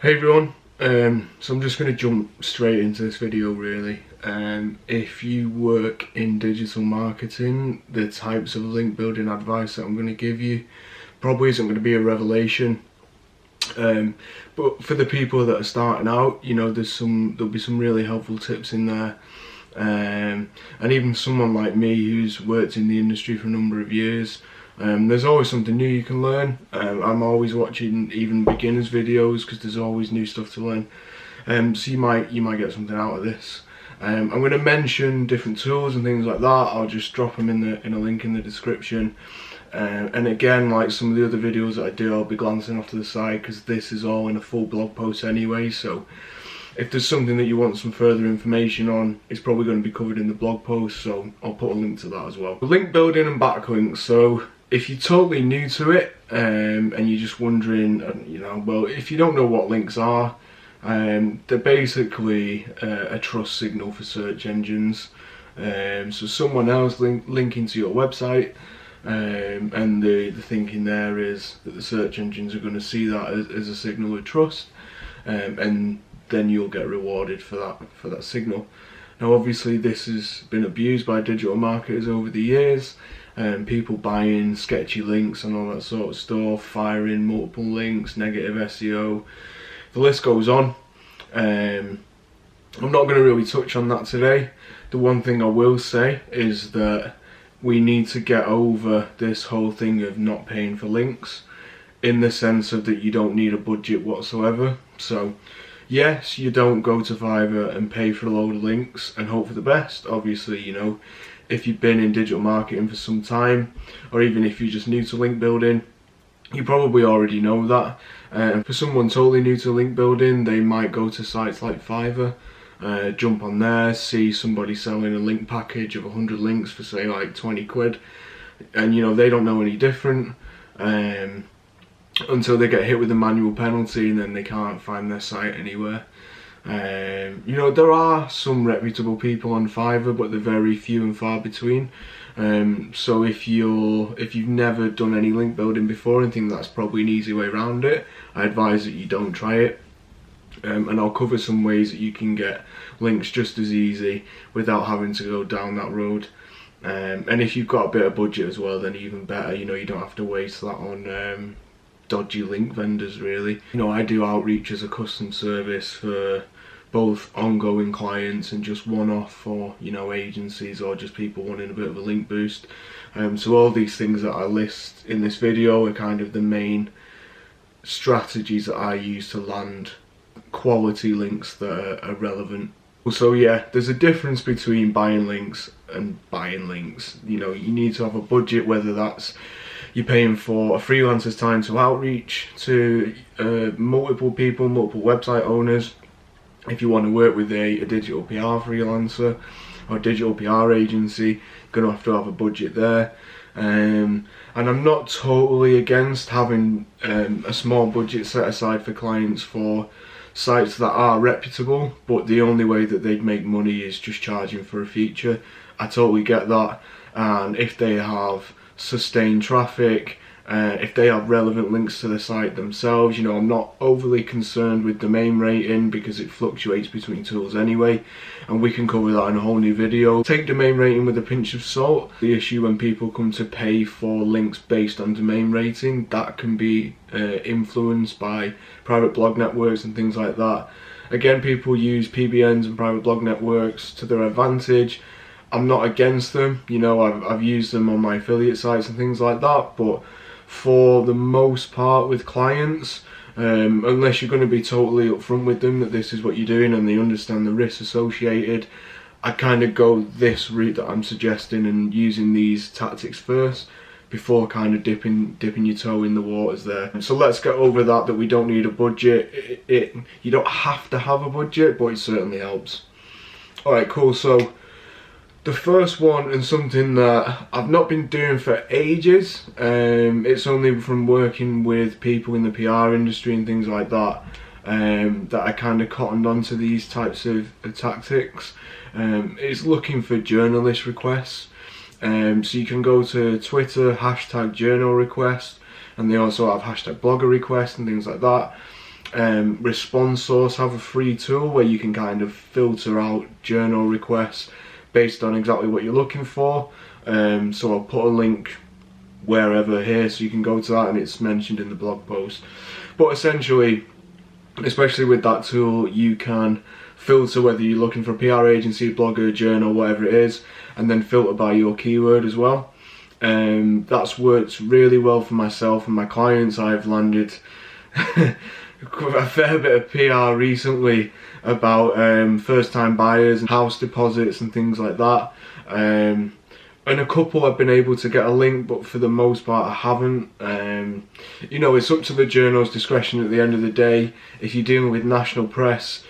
Hey everyone, so I'm just going to jump straight into this video really. If you work in digital marketing, the types of link building advice that I'm going to give you probably isn't going to be a revelation. But for the people that are starting out, you know, there'll be some really helpful tips in there. And even someone like me who's worked in the industry for a number of years, there's always something new you can learn. I'm always watching even beginners videos because there's always new stuff to learn. So you might get something out of this. I'm going to mention different tools and things like that. I'll just drop them in a link in the description. And again, like some of the other videos that I do, I'll be glancing off to the side because this is all in a full blog post anyway. So if there's something that you want some further information on, it's probably going to be covered in the blog post, so I'll put a link to that as well. Link building and backlinks. So if you're totally new to it and you're just wondering, you know, well, if you don't know what links are, they're basically a trust signal for search engines. So someone else linking to your website, and the thinking there is that the search engines are going to see that as a signal of trust, and then you'll get rewarded for that signal. Now obviously this has been abused by digital marketers over the years, people buying sketchy links and all that sort of stuff, firing multiple links, negative SEO, the list goes on. I'm not going to really touch on that today. The one thing I will say is that we need to get over this whole thing of not paying for links, in the sense of that you don't need a budget whatsoever. So yes, you don't go to Fiverr and pay for a load of links and hope for the best. Obviously, you know, if you've been in digital marketing for some time, or even if you're just new to link building, you probably already know that. For someone totally new to link building, they might go to sites like Fiverr, jump on there, see somebody selling a link package of 100 links for say like 20 quid, and you know, they don't know any different until they get hit with a manual penalty, and then they can't find their site anywhere. You know, there are some reputable people on Fiverr, but they're very few and far between. So if you've never done any link building before and think that's probably an easy way around it, I advise that you don't try it. And I'll cover some ways that you can get links just as easy without having to go down that road. And if you've got a bit of budget as well, then even better. You know, you don't have to waste that on dodgy link vendors really. You know, I do outreach as a custom service for both ongoing clients and just one-off for, you know, agencies or just people wanting a bit of a link boost. So all these things that I list in this video are kind of the main strategies that I use to land quality links that are relevant. So yeah, there's a difference between buying links and buying links. You know, you need to have a budget, whether that's you're paying for a freelancer's time to outreach to multiple people, multiple website owners. If you want to work with a digital PR freelancer or digital PR agency, you're going to have a budget there. And I'm not totally against having a small budget set aside for clients for sites that are reputable, but the only way that they'd make money is just charging for a feature. I totally get that, and if they have sustained traffic, if they have relevant links to the site themselves, you know, I'm not overly concerned with domain rating because it fluctuates between tools anyway, and we can cover that in a whole new video. Take domain rating with a pinch of salt. The issue when people come to pay for links based on domain rating, that can be influenced by private blog networks and things like that. Again, people use PBNs and private blog networks to their advantage. I'm not against them, you know, I've used them on my affiliate sites and things like that, but for the most part with clients, unless you're going to be totally upfront with them that this is what you're doing and they understand the risks associated, I kind of go this route that I'm suggesting and using these tactics first before kind of dipping your toe in the waters there. So let's get over that we don't need a budget. You don't have to have a budget, but it certainly helps. Alright, cool. So the first one, and something that I've not been doing for ages, it's only from working with people in the PR industry and things like that, that I kind of cottoned onto these types of tactics. It's looking for journalist requests. So you can go to Twitter, hashtag journal request, and they also have hashtag blogger request and things like that. Response Source have a free tool where you can kind of filter out journal requests based on exactly what you're looking for. So I'll put a link wherever here so you can go to that, and it's mentioned in the blog post. But essentially, especially with that tool, you can filter whether you're looking for a PR agency, blogger, journal, whatever it is, and then filter by your keyword as well. That's worked really well for myself and my clients. I've landed a fair bit of PR recently about first time buyers and house deposits and things like that. And a couple I've been able to get a link, but for the most part I haven't. You know, it's up to the journal's discretion at the end of the day. If you're dealing with national press,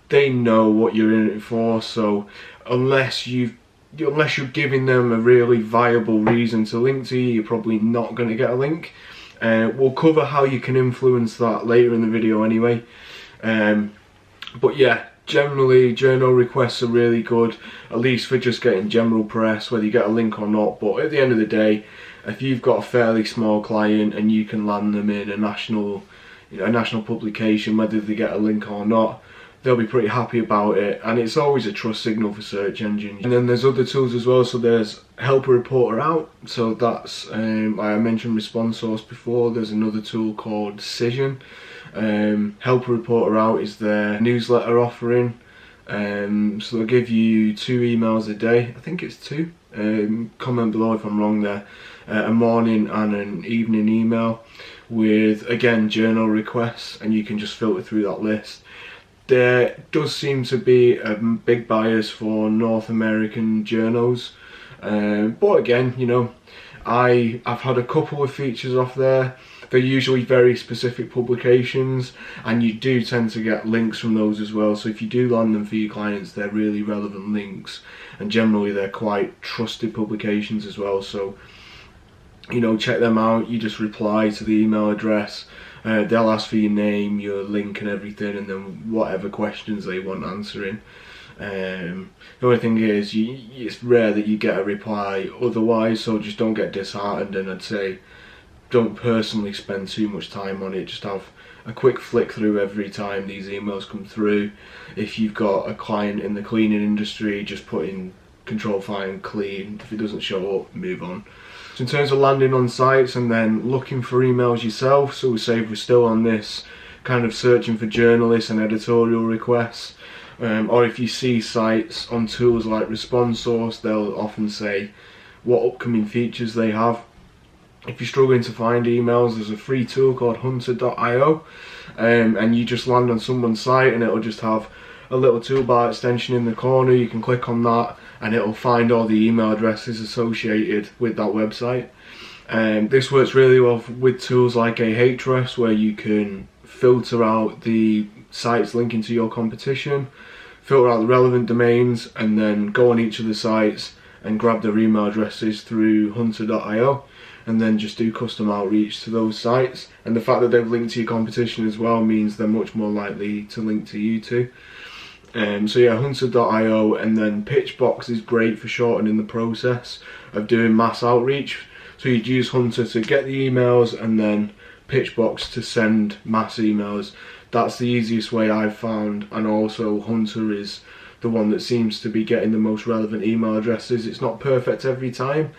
they know what you're in it for, so unless you're giving them a really viable reason to link to you, you're probably not going to get a link. We'll cover how you can influence that later in the video anyway. But yeah, generally journal requests are really good, at least for just getting general press, whether you get a link or not. But at the end of the day, if you've got a fairly small client and you can land them in a national publication, whether they get a link or not, they'll be pretty happy about it, and it's always a trust signal for search engines. And then there's other tools as well. So there's Help a Reporter Out, so that's I mentioned Response Source before. There's another tool called Decision. Help a Reporter Out is their newsletter offering, so they'll give you 2 emails a day. I think it's 2, comment below if I'm wrong there. A morning and an evening email with, again, journal requests, and you can just filter through that list. There does seem to be a big bias for North American journals, but again, you know, I've had a couple of features off there. They're usually very specific publications, and you do tend to get links from those as well. So if you do land them for your clients, they're really relevant links, and generally they're quite trusted publications as well. So, you know, check them out. You just reply to the email address. They'll ask for your name, your link and everything, and then whatever questions they want answering. The only thing is, it's rare that you get a reply otherwise, so just don't get disheartened, and I'd say don't personally spend too much time on it. Just have a quick flick through every time these emails come through. If you've got a client in the cleaning industry, just put in control find clean. If it doesn't show up, move on. So in terms of landing on sites and then looking for emails yourself, so we say we're still on this kind of searching for journalists and editorial requests, or if you see sites on tools like Response Source, they'll often say what upcoming features they have. If you're struggling to find emails, there's a free tool called hunter.io, and you just land on someone's site and it'll just have a little toolbar extension in the corner. You can click on that and it'll find all the email addresses associated with that website. This works really well with tools like Ahrefs, where you can filter out the sites linking to your competition, filter out the relevant domains, and then go on each of the sites and grab their email addresses through hunter.io, and then just do custom outreach to those sites. And the fact that they've linked to your competition as well means they're much more likely to link to you too. So yeah, hunter.io, and then Pitchbox is great for shortening the process of doing mass outreach. So you'd use Hunter to get the emails, and then Pitchbox to send mass emails. That's the easiest way I've found, and also Hunter is the one that seems to be getting the most relevant email addresses. It's not perfect every time,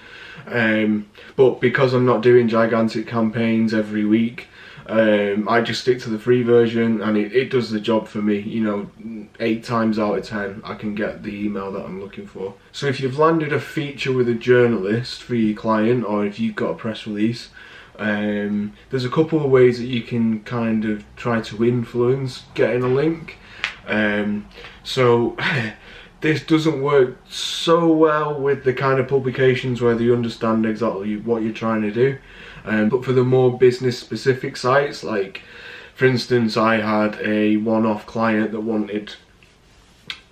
but because I'm not doing gigantic campaigns every week, I just stick to the free version, and it does the job for me. You know, 8 times out of 10 I can get the email that I'm looking for. So if you've landed a feature with a journalist for your client, or if you've got a press release, there's a couple of ways that you can kind of try to influence getting a link. So this doesn't work so well with the kind of publications where they understand exactly what you're trying to do, but for the more business specific sites, like for instance I had a one-off client that wanted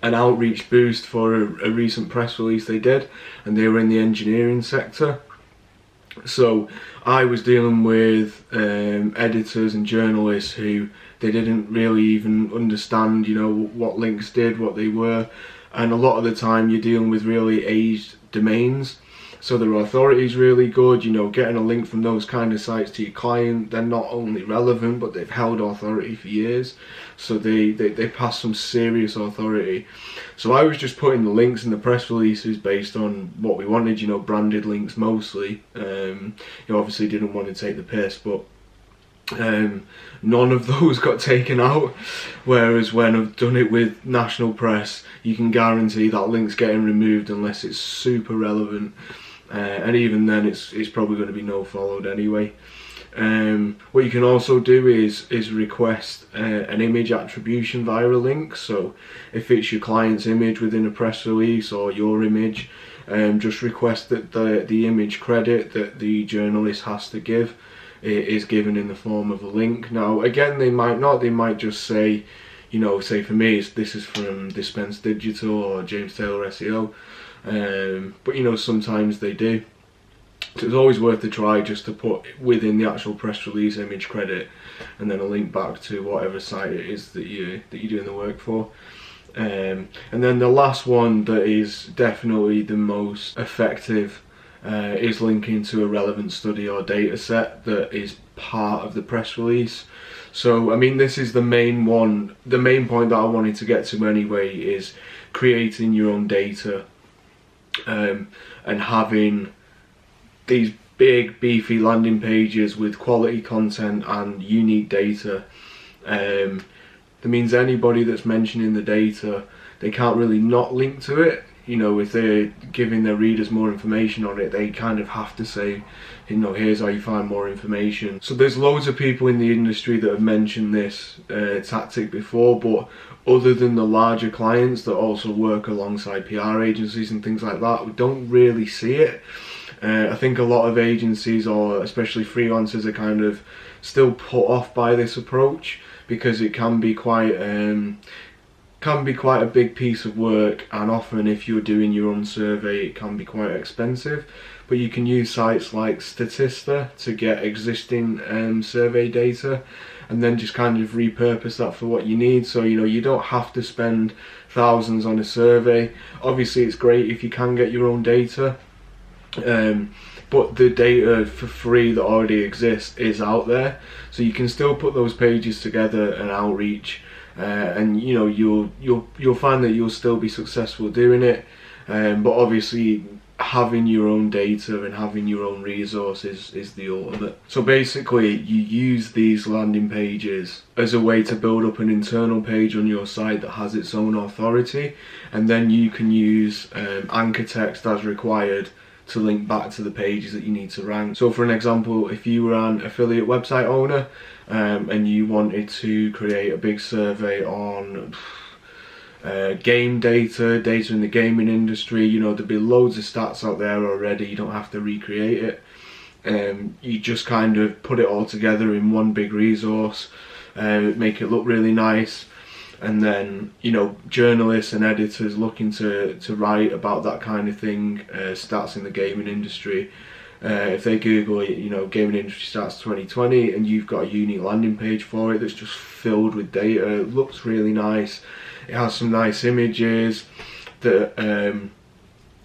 an outreach boost for a recent press release they did, and they were in the engineering sector. So I was dealing with editors and journalists who they didn't really even understand, you know, what links did, what they were, and a lot of the time you're dealing with really aged domains, So their authority is really good. You know, getting a link from those kind of sites to your client, they're not only relevant, but they've held authority for years. So they pass some serious authority. So I was just putting the links in the press releases based on what we wanted, you know, branded links mostly. You know, obviously didn't want to take the piss, but none of those got taken out, whereas when I've done it with national press, you can guarantee that link's getting removed unless it's super relevant, and even then it's probably going to be no followed anyway. What you can also do is request an image attribution via a link. So if it's your client's image within a press release or your image, just request that the image credit that the journalist has to give is given in the form of a link. Now again, they might just say, you know, say for me this is from Dispense Digital or James Taylor SEO, but you know, sometimes they do. So it's always worth a try just to put within the actual press release image credit and then a link back to whatever site it is that you're doing the work for. And then the last one that is definitely the most effective is linking to a relevant study or data set that is part of the press release. So I mean, this is the main one, the main point that I wanted to get to anyway, is creating your own data and having these big beefy landing pages with quality content and unique data. That means anybody that's mentioning the data, they can't really not link to it. You know, if they're giving their readers more information on it, they kind of have to say, you know, here's how you find more information. So there's loads of people in the industry that have mentioned this tactic before, but other than the larger clients that also work alongside PR agencies and things like that, we don't really see it. I think a lot of agencies, or especially freelancers, are kind of still put off by this approach because it can be quite a big piece of work, and often if you're doing your own survey it can be quite expensive. But you can use sites like Statista to get existing survey data and then just kind of repurpose that for what you need. So you know, you don't have to spend thousands on a survey. Obviously it's great if you can get your own data, but the data for free that already exists is out there, so you can still put those pages together and outreach, and you know, you'll find that you'll still be successful doing it. But obviously having your own data and having your own resources is the ultimate. So basically you use these landing pages as a way to build up an internal page on your site that has its own authority, and then you can use anchor text as required to link back to the pages that you need to rank. So for an example, if you were an affiliate website owner and you wanted to create a big survey on game data in the gaming industry, you know, there'd be loads of stats out there already, you don't have to recreate it. You just kind of put it all together in one big resource, make it look really nice, and then, you know, journalists and editors looking to write about that kind of thing, stats in the gaming industry, if they Google it, you know, gaming industry stats 2020, and you've got a unique landing page for it that's just filled with data, it looks really nice, it has some nice images, that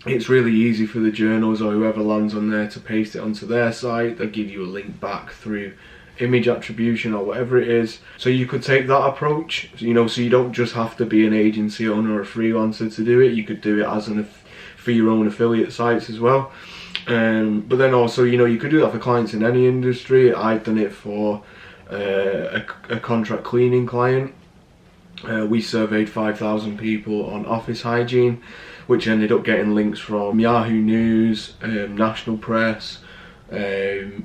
it's really easy for the journals or whoever lands on there to paste it onto their site. They'll give you a link back through image attribution or whatever it is. So you could take that approach, you know, so you don't just have to be an agency owner or a freelancer to do it. You could do it as for your own affiliate sites as well. But then also, you know, you could do that for clients in any industry. I've done it for a contract cleaning client. We surveyed 5,000 people on office hygiene, which ended up getting links from Yahoo News, national press,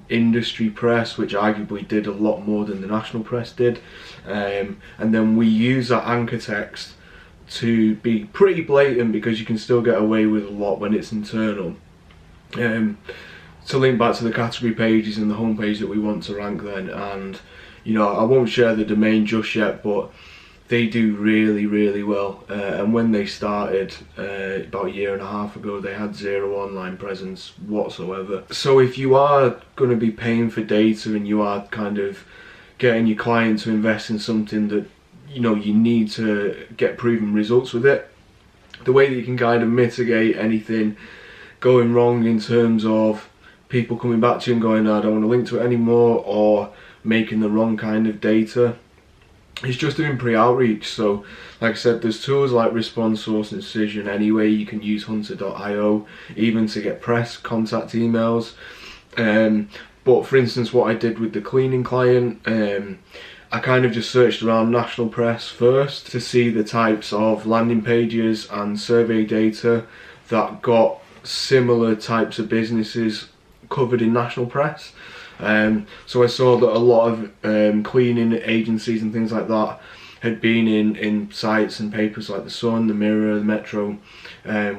industry press, which arguably did a lot more than the national press did, and then we use that anchor text to be pretty blatant, because you can still get away with a lot when it's internal, to link back to the category pages and the homepage that we want to rank then. And you know, I won't share the domain just yet, but they do really well, and when they started about a year and a half ago, they had zero online presence whatsoever. So if you are going to be paying for data and you are kind of getting your client to invest in something that, you know, you need to get proven results with it, the way that you can kind of mitigate anything going wrong in terms of people coming back to you and going, I don't want to link to it anymore, or making the wrong kind of data. It's just doing pre-outreach. So like I said, there's tools like Response, Source and Decision anyway. You can use hunter.io even to get press contact emails. But for instance, what I did with the cleaning client, I kind of just searched around national press first to see the types of landing pages and survey data that got similar types of businesses covered in national press. So I saw that a lot of cleaning agencies and things like that had been in sites and papers like the Sun, the Mirror, the Metro,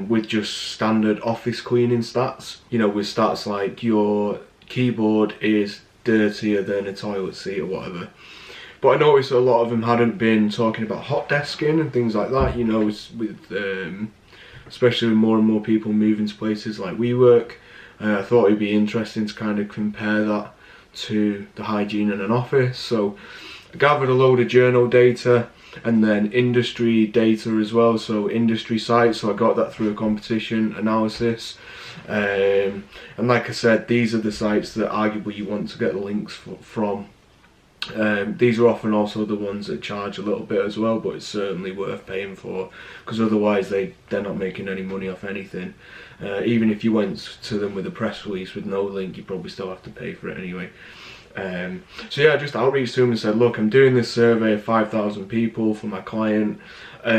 with just standard office cleaning stats, you know, with stats like your keyboard is dirtier than a toilet seat or whatever. But I noticed a lot of them hadn't been talking about hot desking and things like that, you know, with especially with more and more people moving to places like WeWork. I thought it'd be interesting to kind of compare that to the hygiene in an office. So I gathered a load of journal data and then industry data as well, so industry sites. So I got that through a competition analysis. And like I said, these are the sites that arguably you want to get the links from. These are often also the ones that charge a little bit as well, but it's certainly worth paying for, because otherwise they're not making any money off anything. Even if you went to them with a press release with no link, you probably still have to pay for it anyway. So yeah, I just outreached to them and said, look, I'm doing this survey of 5,000 people for my client.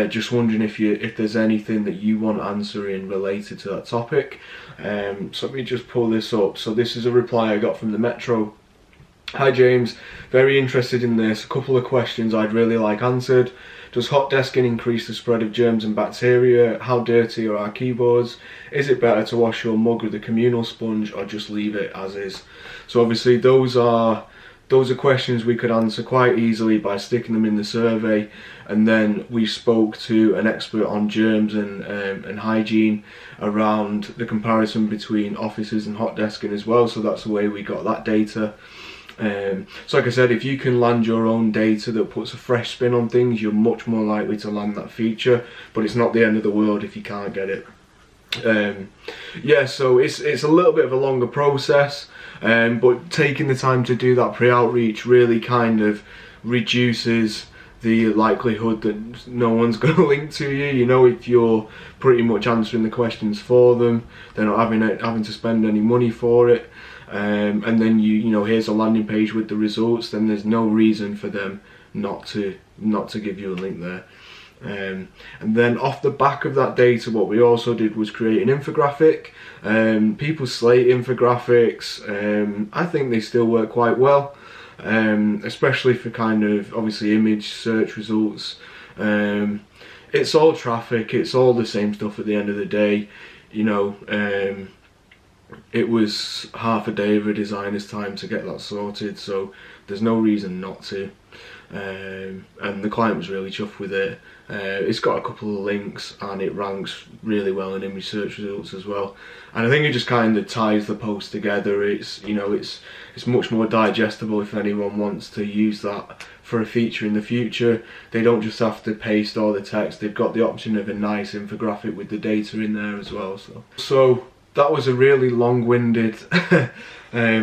Just wondering if there's anything that you want answering related to that topic. So let me just pull this up. So this is a reply I got from the Metro. Hi James, very interested in this. A couple of questions I'd really like answered. Does hot desking increase the spread of germs and bacteria? How dirty are our keyboards? Is it better to wash your mug with a communal sponge or just leave it as is? So obviously those are questions we could answer quite easily by sticking them in the survey, and then we spoke to an expert on germs and hygiene around the comparison between offices and hot desking as well. So that's the way we got that data. So like I said, if you can land your own data that puts a fresh spin on things, you're much more likely to land that feature, but it's not the end of the world if you can't get it. Yeah, so it's a little bit of a longer process, but taking the time to do that pre-outreach really kind of reduces the likelihood that no one's going to link to you. You know, if you're pretty much answering the questions for them, they're not having to spend any money for it. And then you know, here's a landing page with the results, then there's no reason for them not to give you a link there. And then off the back of that data, what we also did was create an infographic. People slate infographics. I think they still work quite well, especially for kind of obviously image search results. It's all traffic, it's all the same stuff at the end of the day, you know. It was half a day of a designer's time to get that sorted, so there's no reason not to. And the client was really chuffed with it. It's got a couple of links and it ranks really well in image search results as well. And I think it just kind of ties the post together. It's, you know, it's much more digestible if anyone wants to use that for a feature in the future. They don't just have to paste all the text. They've got the option of a nice infographic with the data in there as well. So that was a really long-winded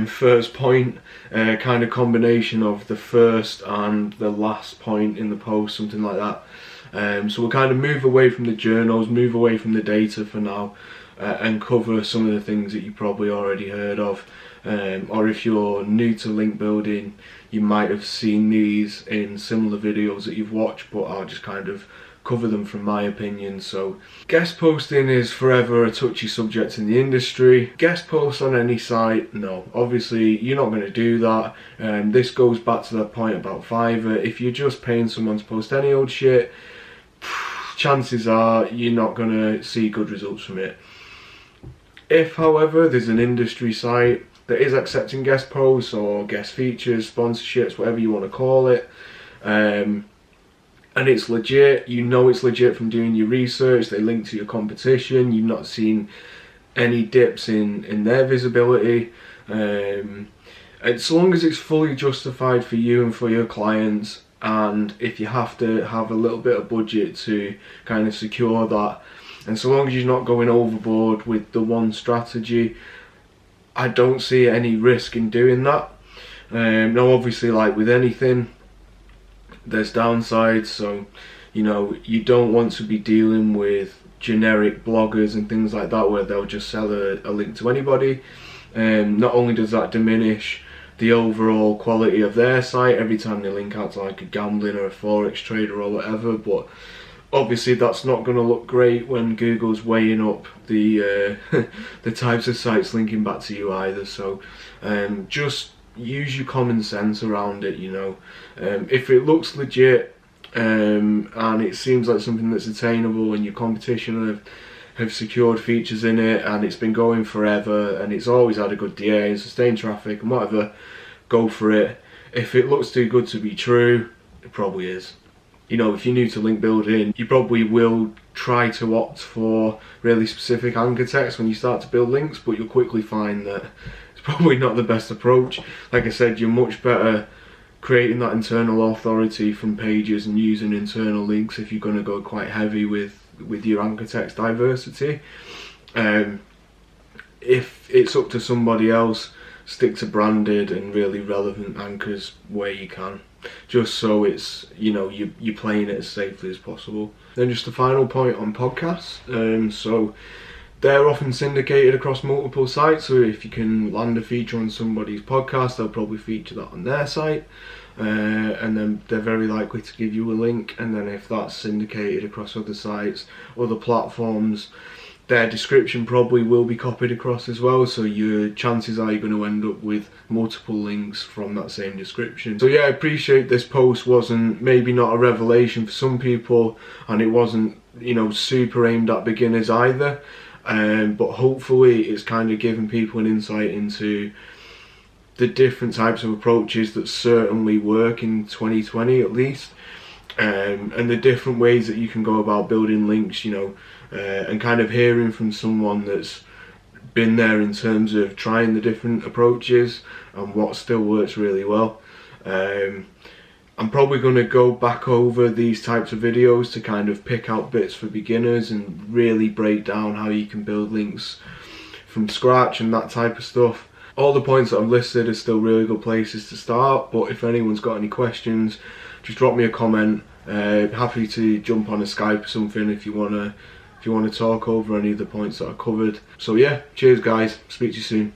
first point, kind of combination of the first and the last point in the post, something like that. So we'll kind of move away from the journals, move away from the data for now, and cover some of the things that you probably already heard of. Or if you're new to link building, you might have seen these in similar videos that you've watched, but I'll just kind of cover them from my opinion. So guest posting is forever a touchy subject in the industry. Guest posts on any site, no, obviously you're not going to do that. This goes back to that point about Fiverr. If you're just paying someone to post any old shit, chances are you're not going to see good results from it. If however there's an industry site that is accepting guest posts or guest features, sponsorships, whatever you want to call it, and it's legit, you know it's legit from doing your research, they link to your competition, you've not seen any dips in their visibility, and so long as it's fully justified for you and for your clients, and if you have to have a little bit of budget to kind of secure that, And so long as you're not going overboard with the one strategy, I don't see any risk in doing that. Now obviously, like with anything, there's downsides, so you know, you don't want to be dealing with generic bloggers and things like that where they'll just sell a link to anybody. Not only does that diminish the overall quality of their site every time they link out to like a gambling or a forex trader or whatever, but obviously that's not going to look great when Google's weighing up the the types of sites linking back to you either. So just use your common sense around it, you know. If it looks legit and it seems like something that's attainable and your competition have secured features in it and it's been going forever and it's always had a good DA and sustained traffic and whatever, go for it. If it looks too good to be true, it probably is. You know, if you're new to link building, you probably will try to opt for really specific anchor text when you start to build links, but you'll quickly find that it's probably not the best approach. Like I said, you're much better creating that internal authority from pages and using internal links if you're going to go quite heavy with your anchor text diversity. If it's up to somebody else, stick to branded and really relevant anchors where you can, just so it's, you know, you're playing it as safely as possible. Then just a final point on podcasts. So they're often syndicated across multiple sites, so if you can land a feature on somebody's podcast, they'll probably feature that on their site, and then they're very likely to give you a link. And then if that's syndicated across other sites, other platforms, their description probably will be copied across as well, so your chances are you're going to end up with multiple links from that same description. So yeah, I appreciate this post wasn't, maybe not a revelation for some people, and it wasn't, you know, super aimed at beginners either. But hopefully it's kind of given people an insight into the different types of approaches that certainly work in 2020 at least, and the different ways that you can go about building links, you know, and kind of hearing from someone that's been there in terms of trying the different approaches and what still works really well. I'm probably going to go back over these types of videos to kind of pick out bits for beginners and really break down how you can build links from scratch and that type of stuff. All the points that I've listed are still really good places to start, but if anyone's got any questions, just drop me a comment. Happy to jump on a Skype or something if you want to talk over any of the points that I covered. So yeah, cheers guys, speak to you soon.